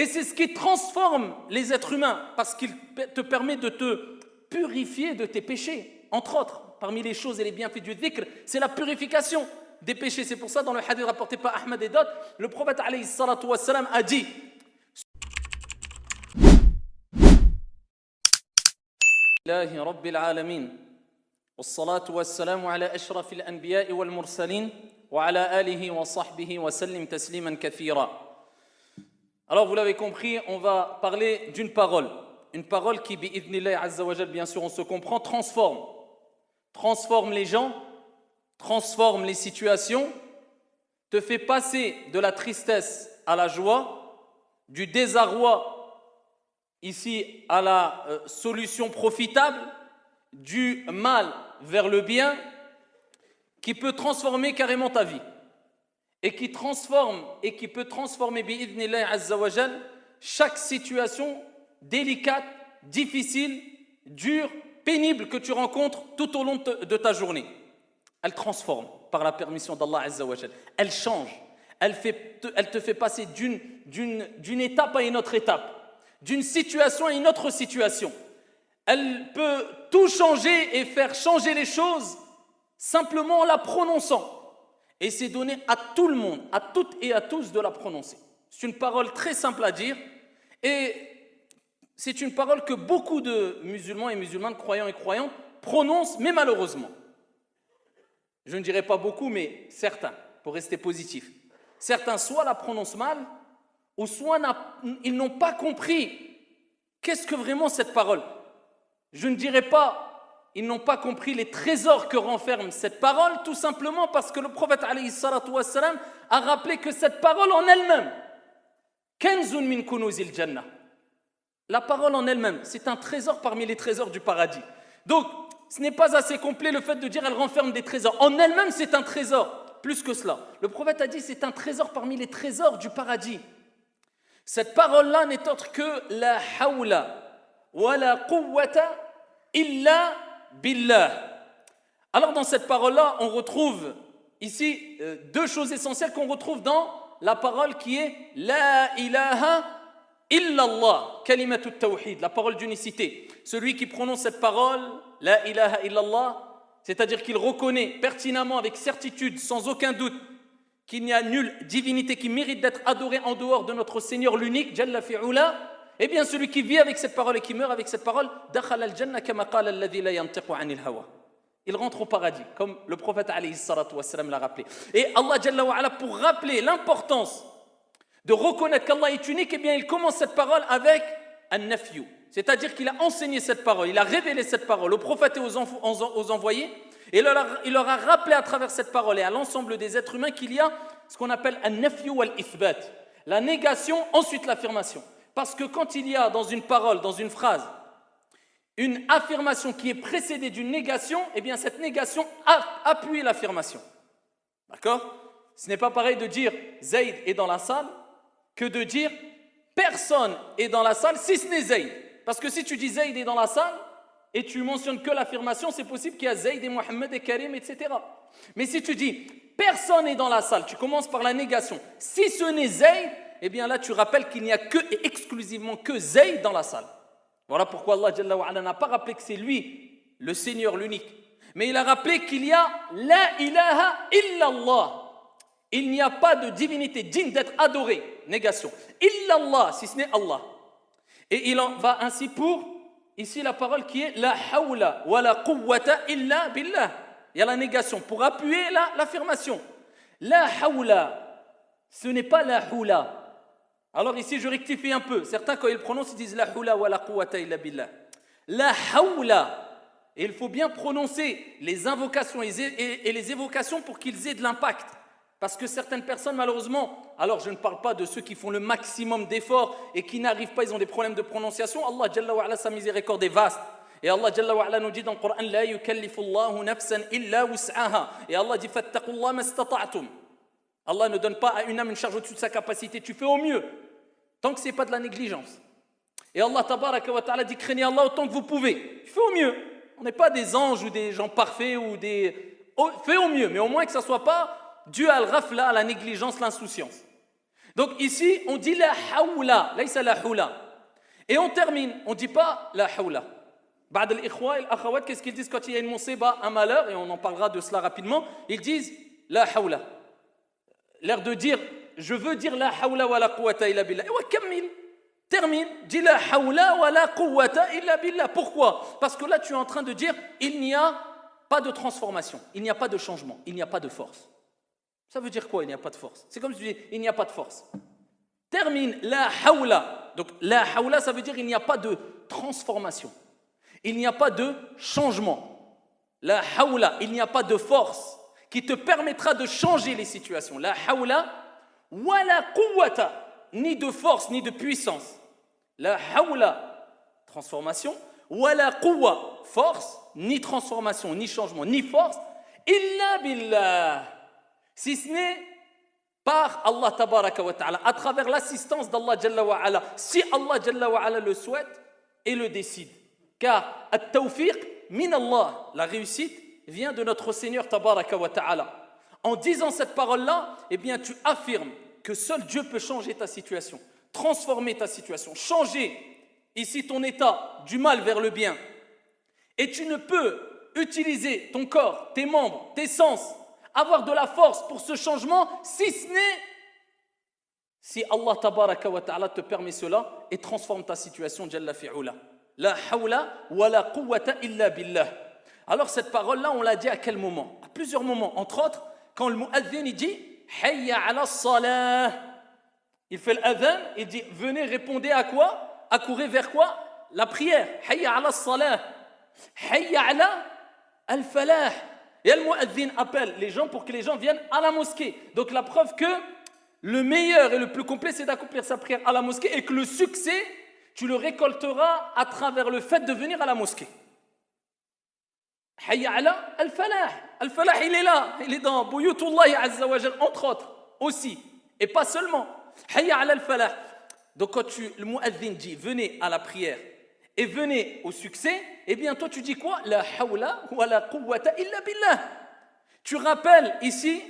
Et c'est ce qui transforme les êtres humains, parce qu'il te permet de te purifier de tes péchés. Entre autres, parmi les choses et les bienfaits du dhikr, c'est la purification des péchés. C'est pour ça, dans le hadith rapporté par Ahmad et d'autres, le prophète alayhi salatu wassalam a dit Allahi rabbil alamin والصلاة والسلام على أشرف الأنبياء والمرسلين وعلى آله وصحبه وسلم تسليما كثيرا. Alors vous l'avez compris, on va parler d'une parole. Une parole qui, bi'idhnillahi azza wa jal, bien sûr on se comprend, transforme les gens, transforme les situations, te fait passer de la tristesse à la joie, du désarroi ici à la solution profitable, du mal vers le bien, qui peut transformer carrément ta vie et qui transforme et qui peut transformer bi'idhnillahi azza wa jal chaque situation délicate, difficile, dure, pénible que tu rencontres tout au long de ta journée. Elle transforme par la permission d'Allah azza wa jal. Elle change, elle te fait passer d'une étape à une autre étape, d'une situation à une autre situation. Elle peut tout changer et faire changer les choses simplement en la prononçant. Et c'est donné à tout le monde, à toutes et à tous de la prononcer. C'est une parole très simple à dire et c'est une parole que beaucoup de musulmans et musulmanes, croyants et croyantes, prononcent, mais malheureusement. Je ne dirais pas beaucoup, mais certains, pour rester positif. Certains soit la prononcent mal, ou soit ils n'ont pas compris qu'est-ce que vraiment cette parole. Je ne dirais pas ils n'ont pas compris les trésors que renferme cette parole, tout simplement parce que le prophète alayhi salatu wassalam a rappelé que cette parole en elle-même, kanzun min kunuzil jannah, la parole en elle-même, c'est un trésor parmi les trésors du paradis. Donc, ce n'est pas assez complet le fait de dire elle renferme des trésors. En elle-même, c'est un trésor, plus que cela. Le prophète a dit c'est un trésor parmi les trésors du paradis. Cette parole-là n'est autre que la hawla wa la quwwata illa billah. Alors dans cette parole-là, on retrouve ici deux choses essentielles qu'on retrouve dans la parole qui est la ilaha illallah, kalimatu tawhid, la parole d'unicité. Celui qui prononce cette parole, la ilaha illallah, c'est-à-dire qu'il reconnaît pertinemment, avec certitude, sans aucun doute, qu'il n'y a nulle divinité qui mérite d'être adorée en dehors de notre Seigneur l'unique, Jalla fi'ula. Eh bien, celui qui vit avec cette parole et qui meurt avec cette parole, dakhala al-jannah kama qala alladhi la yantiqu 'anil hawa. Il rentre au paradis, comme le prophète alayhi salatu wassalam l'a rappelé. Et Allah Jalla wa ala, pour rappeler l'importance de reconnaître qu'Allah est unique, eh bien, il commence cette parole avec an-nafyu, c'est-à-dire qu'il a enseigné cette parole, il a révélé cette parole aux prophètes et aux envoyés, et il leur a rappelé à travers cette parole et à l'ensemble des êtres humains qu'il y a ce qu'on appelle an-nafyu wal-ithbat, la négation, ensuite l'affirmation. Parce que quand il y a dans une parole, dans une phrase, une affirmation qui est précédée d'une négation, eh bien cette négation appuie l'affirmation. D'accord ? Ce n'est pas pareil de dire Zayd est dans la salle que de dire personne est dans la salle si ce n'est Zayd. Parce que si tu dis Zayd est dans la salle et tu mentionnes que l'affirmation, c'est possible qu'il y a Zayd et Mohammed et Karim, etc. Mais si tu dis personne est dans la salle, tu commences par la négation. Si ce n'est Zayd, eh bien là tu rappelles qu'il n'y a que et exclusivement que Zayd dans la salle. Voilà pourquoi Allah Jalla wa ala n'a pas rappelé que c'est lui, le Seigneur, l'unique. Mais il a rappelé qu'il y a la ilaha illallah. Il n'y a pas de divinité digne d'être adorée. Négation. Illallah, si ce n'est Allah. Et il en va ainsi pour, ici la parole qui est la hawla wa la quwwata illa billah. Il y a la négation pour appuyer l'affirmation. La hawla, ce n'est pas la hawla. Alors ici je rectifie un peu. Certains quand ils prononcent ils disent la hawla wa la quwwata illa billah. La hawla. Et il faut bien prononcer les invocations et les évocations pour qu'ils aient de l'impact. Parce que certaines personnes, malheureusement, alors je ne parle pas de ceux qui font le maximum d'efforts et qui n'arrivent pas, ils ont des problèmes de prononciation. Allah Jalla wa ala, sa miséricorde est vaste. Et Allah Jalla wa ala nous dit dans le Coran, La yukallifu Allahu nafsan illa wus'aha. Et Allah dit, Fattaqullah mastata'tum. Allah ne donne pas à une âme une charge au-dessus de sa capacité. Tu fais au mieux, tant que ce n'est pas de la négligence. Et Allah Tabaraka wa ta'ala dit, craignez Allah autant que vous pouvez. Tu fais au mieux. On n'est pas des anges ou des gens parfaits ou des... Fais au mieux, mais au moins que ça ne soit pas dû à al-ghafla, à la négligence, l'insouciance. Donc ici, on dit la hawla, laysa la hawla. Et on termine, on ne dit pas la hawla. Ba'd al-ikhwa et l'akhawat, qu'est-ce qu'ils disent quand il y a une musiba, un malheur, et on en parlera de cela rapidement, ils disent la hawla. L'air de dire, je veux dire la hawla wa la quwwata illa billah. Et ouais, kammil, termine, dis la hawla wa la quwwata illa billah. Pourquoi? Parce que là, tu es en train de dire, il n'y a pas de transformation, il n'y a pas de changement, il n'y a pas de force. Ça veut dire quoi, il n'y a pas de force? C'est comme si tu dis, il n'y a pas de force. Termine, la hawla. Donc, la hawla, ça veut dire, il n'y a pas de transformation. Il n'y a pas de changement. La hawla, il n'y a pas de force qui te permettra de changer les situations. La hawla, wa la quwwata, ni de force, ni de puissance. La hawla, transformation, wa la quwwa, force, ni transformation, ni changement, ni force, illa billah. Si ce n'est par Allah tabaraka wa ta'ala, à travers l'assistance d'Allah Jalla wa ala, si Allah Jalla wa ala le souhaite et le décide. Car at-tawfiq min Allah, la réussite vient de notre Seigneur tabaraka wa ta'ala. En disant cette parole-là, eh bien tu affirmes que seul Dieu peut changer ta situation, transformer ta situation, changer ici ton état du mal vers le bien. Et tu ne peux utiliser ton corps, tes membres, tes sens, avoir de la force pour ce changement, si ce n'est si Allah tabaraka wa ta'ala te permet cela et transforme ta situation, Jalla fi'ula. La hawla wa la quwwata illa billah. Alors cette parole-là, on l'a dit à quel moment? À plusieurs moments. Entre autres, quand le mu'adhin il dit hayya ala salah. Il fait l'adhan, il dit venez, répondez à quoi? Accourez vers quoi? La prière. Hayya ala salah. Hayya ala al-falah. Et le mu'adhin appelle les gens pour que les gens viennent à la mosquée. Donc la preuve que le meilleur et le plus complet, c'est d'accomplir sa prière à la mosquée et que le succès, tu le récolteras à travers le fait de venir à la mosquée. Hayya ala al-falah. Al-falah, il est là. Il est dans Buyutullahi Azza wa Jal, entre autres, aussi. Et pas seulement. Hayya ala al-falah. Donc quand le mu'adhin dit venez à la prière et venez au succès, eh bien toi tu dis quoi? La hawla wa la quwwata illa billah. Tu rappelles ici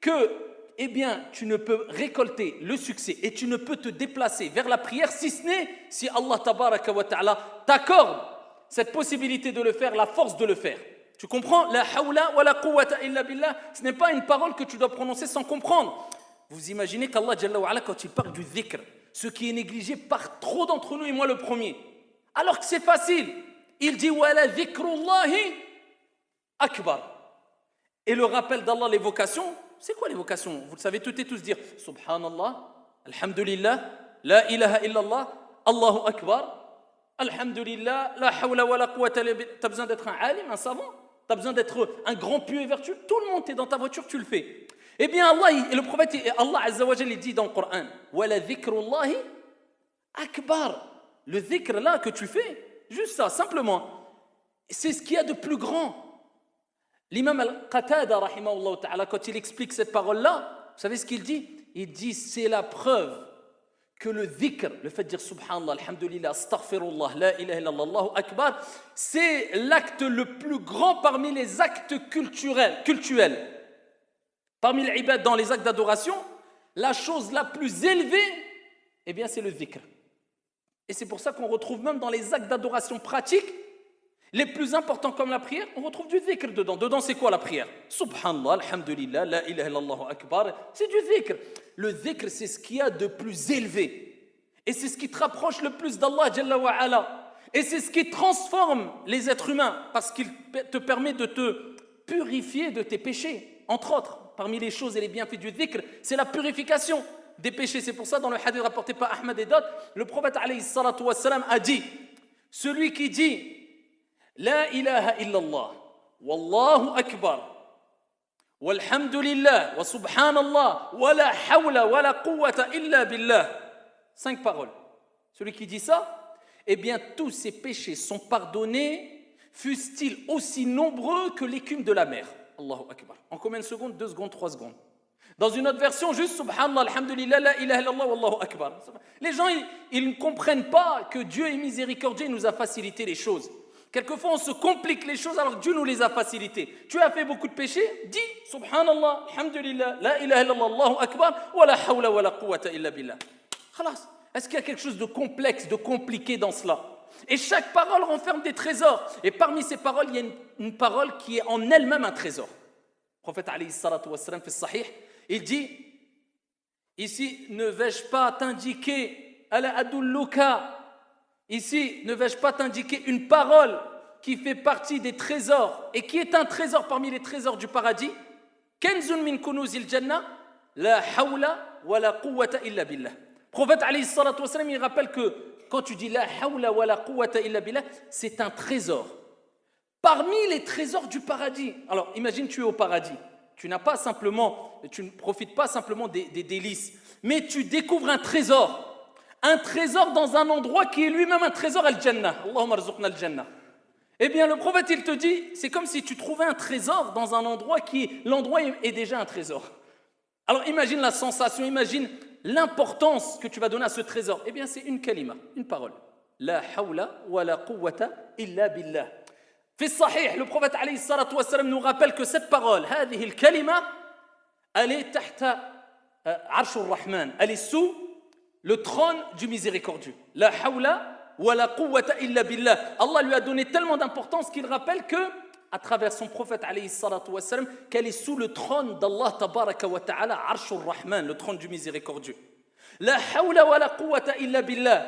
que eh bien tu ne peux récolter le succès et tu ne peux te déplacer vers la prière si ce n'est si Allah tabaraka wa ta'ala t'accorde cette possibilité de le faire, la force de le faire. Tu comprends? La hawla wa la quwwata illa billah, ce n'est pas une parole que tu dois prononcer sans comprendre. Vous imaginez qu'Allah Jalla wa ala, quand il parle du dhikr, ce qui est négligé par trop d'entre nous et moi le premier, alors que c'est facile, il dit wala dhikrullahi akbar. Et le rappel d'Allah, l'évocation, c'est quoi l'évocation? Vous le savez toutes et tous dire subhanallah, alhamdulillah, la ilaha illallah, Allahu akbar, alhamdulillah, la hawla wa la quwwata illa billah. Tu as besoin d'être un alim, un savant, tu as besoin d'être un grand pieux et vertueux. Tout le monde, tu es dans ta voiture, tu le fais. Eh bien Allah, et le prophète, Allah Azza wa Jalla, il dit dans le Coran wala dhikrullahi akbar. Le dhikr là que tu fais, juste ça, simplement, c'est ce qu'il y a de plus grand. L'imam al-Qatada, rahimahullah ta'ala, quand il explique cette parole-là, vous savez ce qu'il dit? Il dit, c'est la preuve que le dhikr, le fait de dire subhanallah, alhamdulillah, astaghfirullah, la ilaha illallah, Allahu akbar, c'est l'acte le plus grand parmi les actes cultuels. Parmi les ibad, dans les actes d'adoration, la chose la plus élevée, eh bien c'est le dhikr. Et c'est pour ça qu'on retrouve même dans les actes d'adoration pratiques, les plus importants comme la prière, on retrouve du dhikr dedans. Dedans, c'est quoi la prière? Subhanallah, alhamdulillah, la ilaha illallah, akbar. C'est du dhikr. Le dhikr, c'est ce qu'il y a de plus élevé. Et c'est ce qui te rapproche le plus d'Allah Jalla wa ala. Et c'est ce qui transforme les êtres humains, parce qu'il te permet de te purifier de tes péchés. Entre autres, parmi les choses et les bienfaits du dhikr, c'est la purification des péchés. C'est pour ça, dans le hadith rapporté par Ahmad et d'autres, le prophète alayhi salatu wassalam a dit, celui qui dit la ilaha illallah, wallahu akbar, walhamdulillah, wa subhanallah, wa la hawla wa la quwwata illa billah. 5 paroles. Celui qui dit ça, eh bien tous ses péchés sont pardonnés, fussent-ils aussi nombreux que l'écume de la mer. Allahu akbar. En combien de secondes? 2 secondes, 3 secondes. Dans une autre version, juste subhanallah, alhamdulillah, la ilaha illallah, wallahu akbar. Les gens, ils ne comprennent pas que Dieu est miséricordieux, il nous a facilité les choses. Quelquefois, on se complique les choses alors que Dieu nous les a facilitées. Tu as fait beaucoup de péchés, dis Subhanallah, Alhamdulillah, La ilaha illallah, Allahu Akbar, wa la hawla wa la quwwata illa billah. Khalas. Est-ce qu'il y a quelque chose de complexe, de compliqué dans cela? Et chaque parole renferme des trésors. Et parmi ces paroles, il y a une parole qui est en elle-même un trésor. Le prophète alayhi salatu wassalam fait sahih, il dit ici, ne vais-je pas t'indiquer ala adulluka. Ici, ne vais-je pas t'indiquer une parole qui fait partie des trésors et qui est un trésor parmi les trésors du paradis? Kenzun min kunuzil jannah, la hawla wa la quwwata illa billah. Le prophète alayhi salatu wassalam, il rappelle que quand tu dis la hawla wa la quwwata illa billah, c'est un trésor. Parmi les trésors du paradis. Alors, imagine tu es au paradis. Tu ne profites pas simplement des délices, mais tu découvres un trésor. Un trésor dans un endroit qui est lui-même un trésor al-Jannah. Allahumma arzuqna al-Jannah. Eh bien, le prophète, il te dit, c'est comme si tu trouvais un trésor dans un endroit l'endroit est déjà un trésor. Alors, imagine la sensation, imagine l'importance que tu vas donner à ce trésor. Eh bien, c'est une kalima, une parole. La hawla wa la quwwata illa billah. Fi sahih, le prophète alayhi salatu wassalam nous rappelle que cette parole, hadhihi al-kalima, elle est tahta arshur rahman, elle est sous le trône du miséricordieux. La hawla wa la quwwata illa billah. Allah lui a donné tellement d'importance qu'il rappelle que, à travers son prophète alayhi salatu wassalam, qu'elle est sous le trône d'Allah tabaraka wa ta'ala, arshur rahman, le trône du miséricordieux. La hawla wa la quwwata illa billah.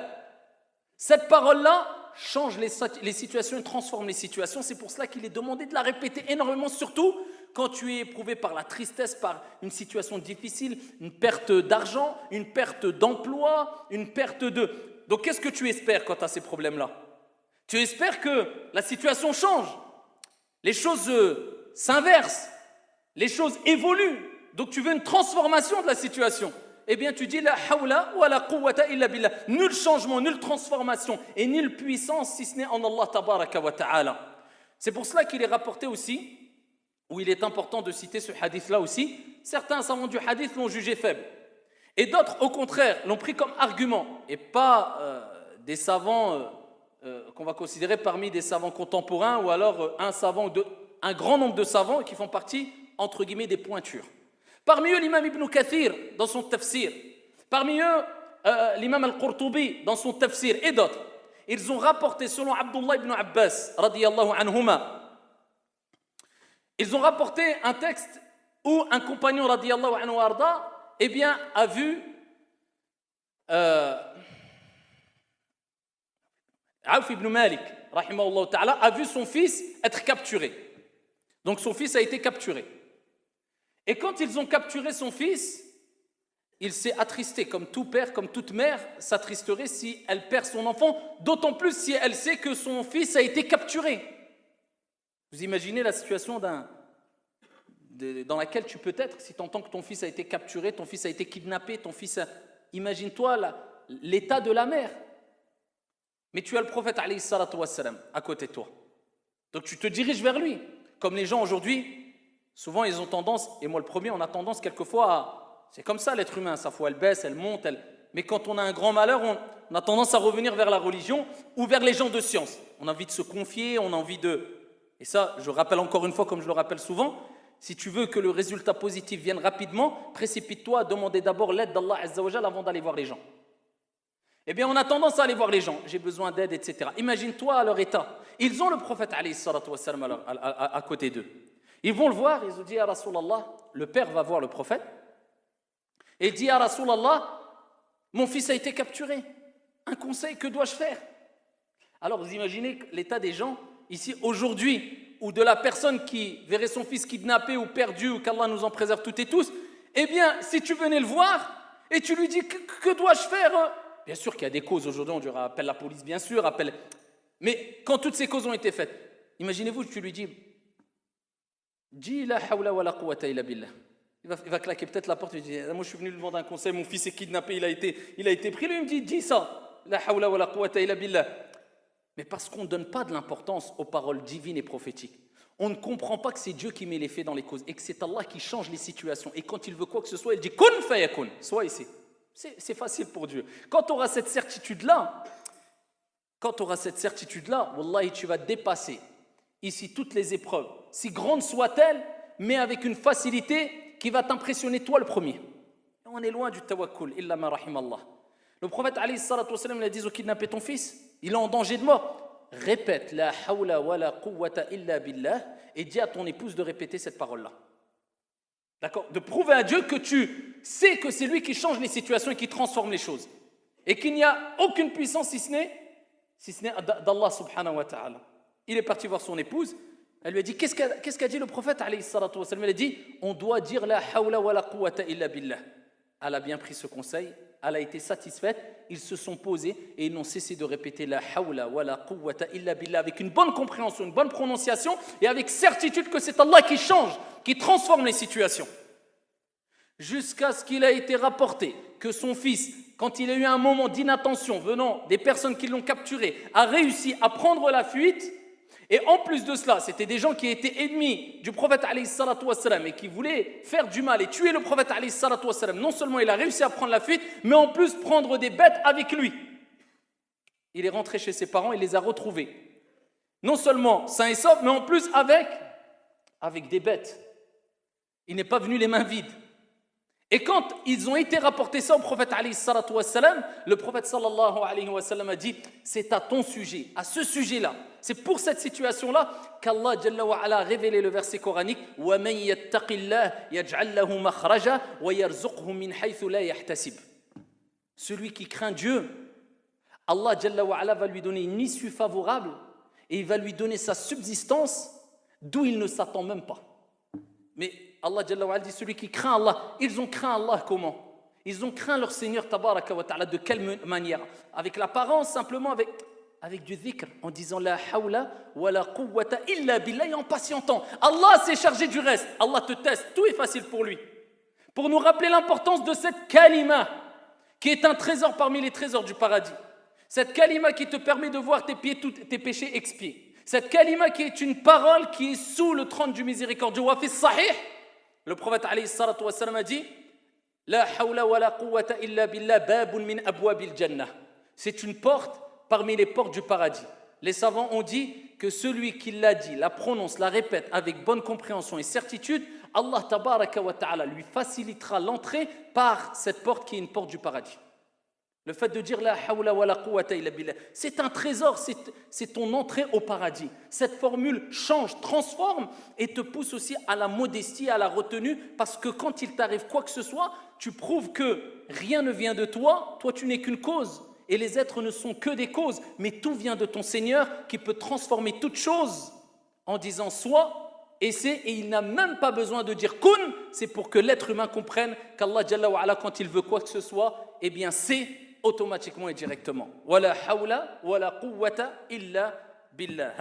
Cette parole-là change les situations et transforme les situations. C'est pour cela qu'il est demandé de la répéter énormément, surtout quand tu es éprouvé par la tristesse, par une situation difficile, une perte d'argent, une perte d'emploi, une perte de... Donc qu'est-ce que tu espères quand tu as ces problèmes-là? Tu espères que la situation change, les choses s'inversent, les choses évoluent. Donc tu veux une transformation de la situation. Eh bien tu dis la hawla wa la quwwata illa billah. Nul changement, nulle transformation et nulle puissance si ce n'est en Allah tabaraka wa ta'ala. C'est pour cela qu'il est rapporté aussi, où il est important de citer ce hadith-là aussi, certains savants du hadith l'ont jugé faible. Et d'autres, au contraire, l'ont pris comme argument. Et pas des savants qu'on va considérer parmi des savants contemporains ou alors un grand nombre de savants qui font partie, entre guillemets, des pointures. Parmi eux, l'imam Ibn Kathir dans son tafsir. Parmi eux, l'imam Al-Qurtubi dans son tafsir et d'autres. Ils ont rapporté, selon Abdullah ibn Abbas, radiyallahu anhuma, ils ont rapporté un texte où un compagnon, radiyallahu anhu arda, eh bien, a vu Auf ibn Malik, rahimahullah ta'ala, a vu son fils être capturé. Donc son fils a été capturé. Et quand ils ont capturé son fils, il s'est attristé, comme tout père, comme toute mère s'attristerait si elle perd son enfant, d'autant plus si elle sait que son fils a été capturé. Vous imaginez la situation dans laquelle tu peux être si tu entends que ton fils a été capturé, ton fils a été kidnappé, imagine-toi l'état de la mère. Mais tu as le prophète alayhi salatu wassalam à côté de toi. Donc tu te diriges vers lui. Comme les gens aujourd'hui, souvent ils ont tendance, et moi le premier, on a tendance quelquefois à... C'est comme ça l'être humain, sa foi elle baisse, elle monte, mais quand on a un grand malheur, on a tendance à revenir vers la religion ou vers les gens de science. On a envie de se confier, on a envie de... Et ça, je rappelle encore une fois, comme je le rappelle souvent, si tu veux que le résultat positif vienne rapidement, précipite-toi à demander d'abord l'aide d'Allah Azza wa Jal avant d'aller voir les gens. Eh bien, on a tendance à aller voir les gens, j'ai besoin d'aide, etc. Imagine-toi à leur état. Ils ont le prophète alayhi salatu wassalam à côté d'eux. Ils vont le voir, ils ont dit à Rasulallah, le père va voir le prophète, et dit à Rasulallah, mon fils a été capturé. Un conseil, que dois-je faire? Alors vous imaginez l'état des gens ici aujourd'hui, ou de la personne qui verrait son fils kidnappé ou perdu, ou qu'Allah nous en préserve toutes et tous. Eh bien, si tu venais le voir et tu lui dis que dois-je faire? Bien sûr qu'il y a des causes aujourd'hui, on dirait appelle la police, bien sûr, mais quand toutes ces causes ont été faites, imaginez-vous, tu lui dis la hawla wa la quwwata illa billah. Il va claquer peut-être la porte et dire, moi je suis venu lui demander un conseil, mon fils est kidnappé, il a été pris. Lui il me dit, dis ça, la hawla wa la quwwata illa billah. Mais parce qu'on ne donne pas de l'importance aux paroles divines et prophétiques. On ne comprend pas que c'est Dieu qui met les faits dans les causes et que c'est Allah qui change les situations. Et quand il veut quoi que ce soit, il dit kun fayakun, sois ici. C'est facile pour Dieu. Quand tu auras cette certitude-là, quand tu auras cette certitude-là, wallahi, tu vas dépasser ici toutes les épreuves, si grandes soient-elles, mais avec une facilité qui va t'impressionner toi le premier. On est loin du tawakkul, illa ma rahim Allah. Le prophète alayhi salatu wa sallam, il a dit au kidnappé ton fils, il est en danger de mort. Répète la hawla wa la quwwata illa billah et dis à ton épouse de répéter cette parole-là. D'accord? De prouver à Dieu que tu sais que c'est lui qui change les situations et qui transforme les choses. Et qu'il n'y a aucune puissance si ce n'est d'Allah subhanahu wa ta'ala. Il est parti voir son épouse. Elle lui a dit, qu'est-ce qu'a dit le prophète alayhi salatu wa sallam? Elle a dit, on doit dire la hawla wa la quwwata illa billah. Elle a bien pris ce conseil, elle a été satisfaite, ils se sont posés et ils n'ont cessé de répéter la hawla wa la quwwata illa billah avec une bonne compréhension, une bonne prononciation et avec certitude que c'est Allah qui change, qui transforme les situations. Jusqu'à ce qu'il a été rapporté que son fils, quand il a eu un moment d'inattention venant des personnes qui l'ont capturé, a réussi à prendre la fuite. Et en plus de cela, c'était des gens qui étaient ennemis du prophète alayhi salatu wassalam et qui voulaient faire du mal et tuer le prophète alayhi salatu wassalam. Non seulement il a réussi à prendre la fuite, mais en plus prendre des bêtes avec lui. Il est rentré chez ses parents, il les a retrouvés. Non seulement sains et saufs, mais en plus avec des bêtes. Il n'est pas venu les mains vides. Et quand ils ont été rapportés ça au prophète alayhi salatu wassalam, le prophète sallallahu alayhi wa sallam a dit, c'est à ton sujet, à ce sujet-là, c'est pour cette situation-là qu'Allah jalla wa ala a révélé le verset coranique وَمَنْ يَتَّقِ اللَّهِ يَجْعَلْ لَهُ مَخْرَجًا وَيَرْزُقْهُ مِنْ حَيْثُ لَا يَحْتَسِبُ. Celui qui craint Dieu, Allah jalla wa ala va lui donner une issue favorable et il va lui donner sa subsistance d'où il ne s'attend même pas. Mais Allah Jalla wa ala dit celui qui craint Allah, ils ont craint Allah comment? Ils ont craint leur Seigneur tabaraka wa ta'ala de quelle manière? Avec l'apparence, simplement avec du dhikr, en disant la hawla wa la quwwata illa billah et en patientant. Allah s'est chargé du reste, Allah te teste, tout est facile pour lui. Pour nous rappeler l'importance de cette kalima qui est un trésor parmi les trésors du paradis. Cette kalima qui te permet de voir tous tes péchés expiés. Cette kalima qui est une parole qui est sous le trône du miséricordieux. Wa fi sahih, le prophète alayhi salatu wa sallam a dit la hawla wa la quwwata illa billah babun min abwabil jannah. C'est une porte parmi les portes du paradis. Les savants ont dit que celui qui l'a dit, la prononce, la répète avec bonne compréhension et certitude, Allah tabaraka wa ta'ala lui facilitera l'entrée par cette porte qui est une porte du paradis. Le fait de dire la hawla wa la quwwata illa billah, c'est un trésor, c'est ton entrée au paradis. Cette formule change, transforme et te pousse aussi à la modestie, à la retenue, parce que quand il t'arrive quoi que ce soit, tu prouves que rien ne vient de toi, toi tu n'es qu'une cause, et les êtres ne sont que des causes, mais tout vient de ton Seigneur qui peut transformer toute chose en disant soit, et c'est, et il n'a même pas besoin de dire kun, c'est pour que l'être humain comprenne qu'Allah Jalla wa ala, quand il veut quoi que ce soit, eh bien c'est automatiquement et directement. Wala hawla wala quwwata illa billah.